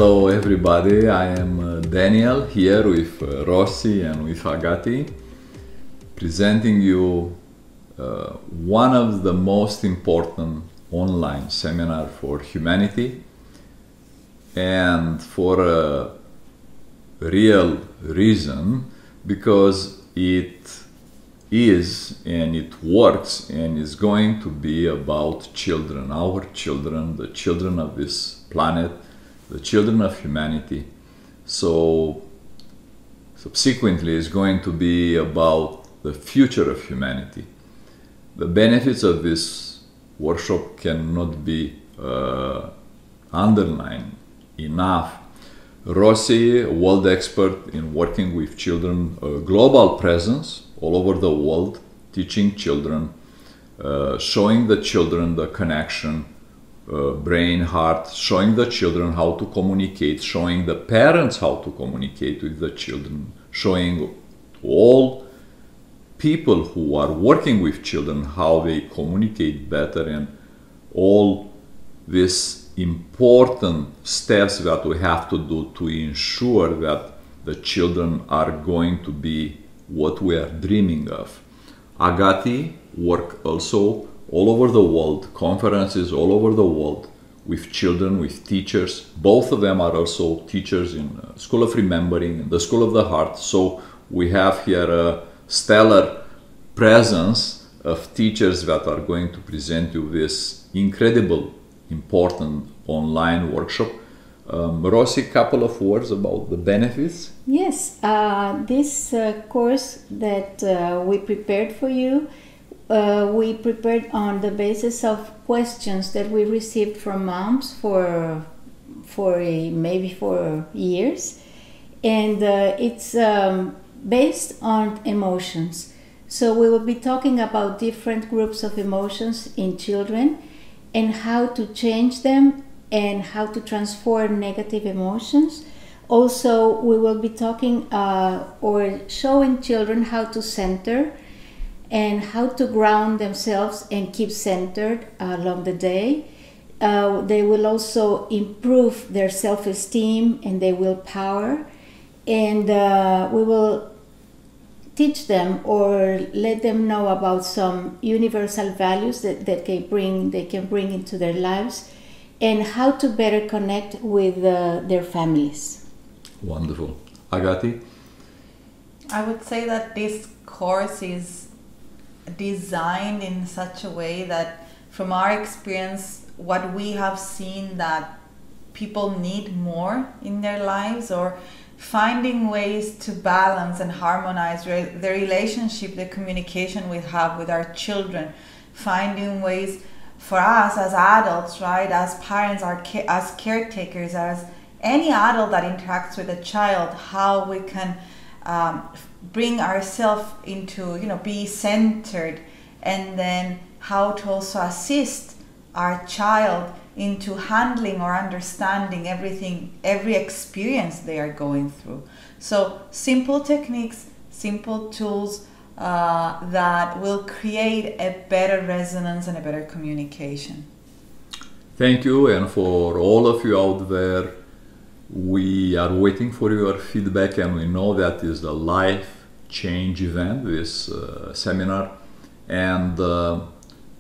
Hello everybody, I am Daniel here with Rossi and with Agati, presenting you one of the most important online seminar for humanity, and for a real reason, because it is and it works and is going to be about children, our children, the children of this planet, the children of humanity. So subsequently is going to be about the future of humanity. The benefits of this workshop cannot be underlined enough. Rossi, a world expert in working with children, a global presence all over the world, teaching children, showing the children the connection, brain, heart, showing the children how to communicate, showing the parents how to communicate with the children, showing all people who are working with children how they communicate better, and all these important steps that we have to do to ensure that the children are going to be what we are dreaming of. Agati work also all over the world, conferences all over the world with children, with teachers. Both of them are also teachers in School of Remembering, the School of the Heart. So we have here a stellar presence of teachers that are going to present you this incredible, important online workshop. Rossi, a couple of words about the benefits? Yes, this course that we prepared for you, we prepared on the basis of questions that we received from moms for maybe for years, and it's based on emotions. So we will be talking about different groups of emotions in children and how to change them and how to transform negative emotions. Also, we will be talking or showing children how to center and how to ground themselves and keep centered along the day. They will also improve their self-esteem and their willpower, and we will teach them or let them know about some universal values that they can bring into their lives, and how to better connect with their families. Wonderful. Agati? I would say that this course is designed in such a way that, from our experience, what we have seen that people need more in their lives, or finding ways to balance and harmonize the relationship, the communication we have with our children, finding ways for us as adults, right, as parents, as caretakers, as any adult that interacts with a child, how we can bring ourselves into, be centered, and then how to also assist our child into handling or understanding every experience they are going through. So simple techniques, simple tools that will create a better resonance and a better communication. Thank you, and for all of you out there, we are waiting for your feedback, and we know that is a life change event, this seminar, and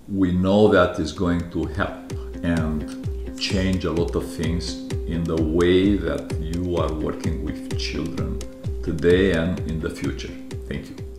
we know that is going to help and change a lot of things in the way that you are working with children today and in the future. Thank you.